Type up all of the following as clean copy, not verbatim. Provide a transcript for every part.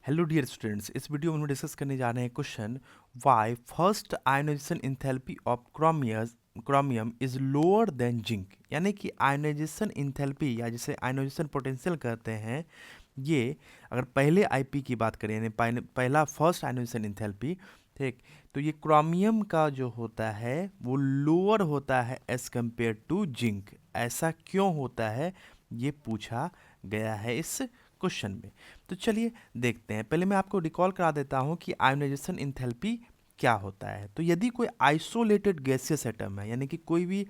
Hello dear students, इस video में हम डिस्कस करने जा रहे हैं question why first ionization enthalpy of chromium is lower than zinc. यानी कि आयोनाइजेशन एंथैल्पी या जिसे आयोनाइजेशन पोटेंशियल कहते हैं, ये अगर पहले आईपी की बात करें यानी पहला फर्स्ट आयोनाइजेशन एंथैल्पी, ठीक, तो ये क्रोमियम का जो होता है वो लोअर होता है एज कम्पेयर टू जिंक। ऐसा क्यों होता है ये पूछा गया है इस क्वेश्चन में। तो चलिए देखते हैं। पहले मैं आपको रिकॉल करा देता हूं कि आयोनाइजेशन एंथैल्पी क्या होता है। तो यदि कोई आइसोलेटेड गैसियस एटम है, यानी कि कोई भी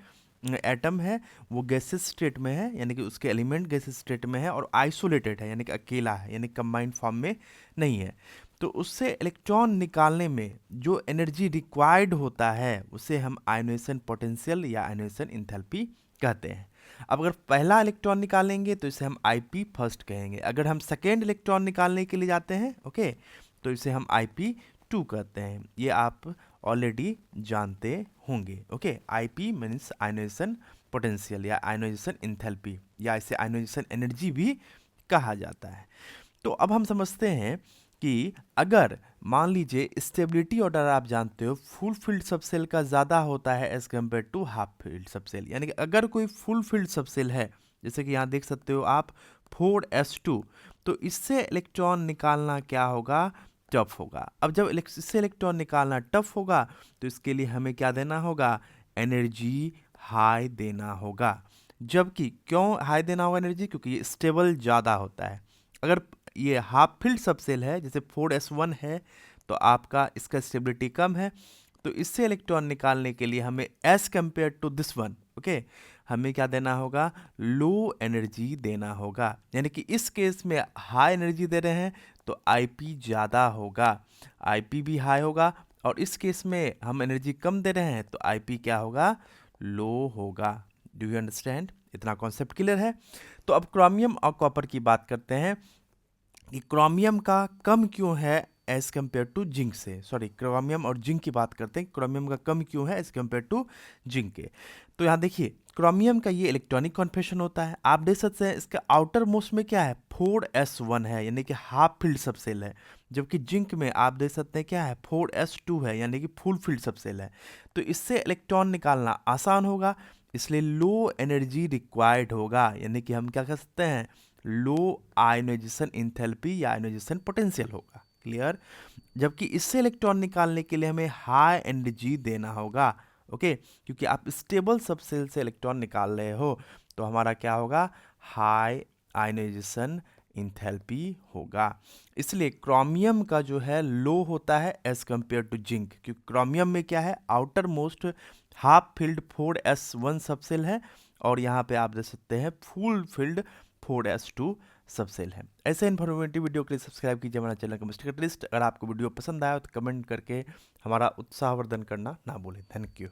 एटम है वो गैसियस स्टेट में है, यानी कि उसके एलिमेंट गैसियस स्टेट में है और आइसोलेटेड है यानी कि अकेला है, यानी कंबाइंड फॉर्म में नहीं है, तो उससे इलेक्ट्रॉन निकालने में जो एनर्जी रिक्वायर्ड होता है उसे हम आयोनाइजेशन पोटेंशियल या आयोनाइजेशन एंथैल्पी कहते हैं। अब अगर पहला इलेक्ट्रॉन निकालेंगे तो इसे हम आईपी फर्स्ट कहेंगे। अगर हम सेकेंड इलेक्ट्रॉन निकालने के लिए जाते हैं, ओके, तो इसे हम आईपी टू कहते हैं। ये आप ऑलरेडी जानते होंगे। Okay, IP means ionization potential या आयोनाइजेशन एंथैल्पी, या इसे आयोनाइजेशन एनर्जी भी कहा जाता है। तो अब हम समझते हैं कि अगर मान लीजिए स्टेबिलिटी ऑर्डर आप जानते हो फुल फील्ड सबसेल का ज़्यादा होता है as compare to half filled subshell, यानी कि अगर कोई फुल फील्ड सबसेल है, जैसे कि यहाँ देख सकते हो आप 4s2, तो इससे इलेक्ट्रॉन निकालना क्या होगा, टफ होगा। अब जब इससे इलेक्ट्रॉन निकालना टफ होगा तो इसके लिए हमें क्या देना होगा, एनर्जी हाई देना होगा। जबकि क्यों हाई देना होगा एनर्जी, क्योंकि ये स्टेबल ज़्यादा होता है। अगर ये हाफ फील्ड सबसेल है जैसे 4s1 है तो आपका इसका स्टेबिलिटी कम है, तो इससे इलेक्ट्रॉन निकालने के लिए हमें as compare to this one, okay, हमें क्या देना होगा, लो एनर्जी देना होगा। यानी कि इस केस में हाई एनर्जी दे रहे हैं तो आईपी ज़्यादा होगा, आईपी भी हाई होगा, और इस केस में हम एनर्जी कम दे रहे हैं तो आईपी क्या होगा, लो होगा। Do you understand? इतना कॉन्सेप्ट क्लियर है? तो अब क्रोमियम और कॉपर की बात करते हैं कि क्रोमियम का कम क्यों है एज कम्पेयर टू जिंक से। सॉरी, क्रोमियम और जिंक की बात करते हैं, क्रोमियम का कम क्यों है एज कम्पेयर टू जिंक के। तो यहाँ देखिए, क्रोमियम का ये इलेक्ट्रॉनिक कॉन्फिगरेशन होता है, आप देख सकते हैं इसका आउटर मोस्ट में क्या है, 4s1 है, यानी कि हाफ फील्ड सबसेल है। जबकि जिंक में आप देख सकते हैं क्या है, 4s2 है, यानी कि फुल फील्ड सबसेल है। तो इससे इलेक्ट्रॉन निकालना आसान होगा, इसलिए लो एनर्जी रिक्वायर्ड होगा, यानी कि हम क्या कर सकते हैं, लो आयोनाइजेशन एंथैल्पी या आयोनाइजेशन पोटेंशियल होगा। क्लियर? जबकि इससे इलेक्ट्रॉन निकालने के लिए हमें हाई एनर्जी देना होगा, ओके, क्योंकि आप स्टेबल सबसेल से इलेक्ट्रॉन निकाल रहे हो, तो हमारा क्या होगा, हाई आयोनाइजेशन एंथैल्पी होगा। इसलिए क्रोमियम का जो है लो होता है एज कम्पेयर टू जिंक, क्योंकि क्रोमियम में क्या है, outer most half field 4s1 subshell है, और यहाँ पे आप देख सकते हैं फुल फील्ड 4s2 सबसेल है। ऐसे इन्फॉर्मेटिव वीडियो के लिए सब्सक्राइब कीजिए हमारा चैनल केमिस्ट्री कैटलिस्ट। अगर आपको वीडियो पसंद आया तो कमेंट करके हमारा उत्साहवर्धन करना ना भूलें। Thank you.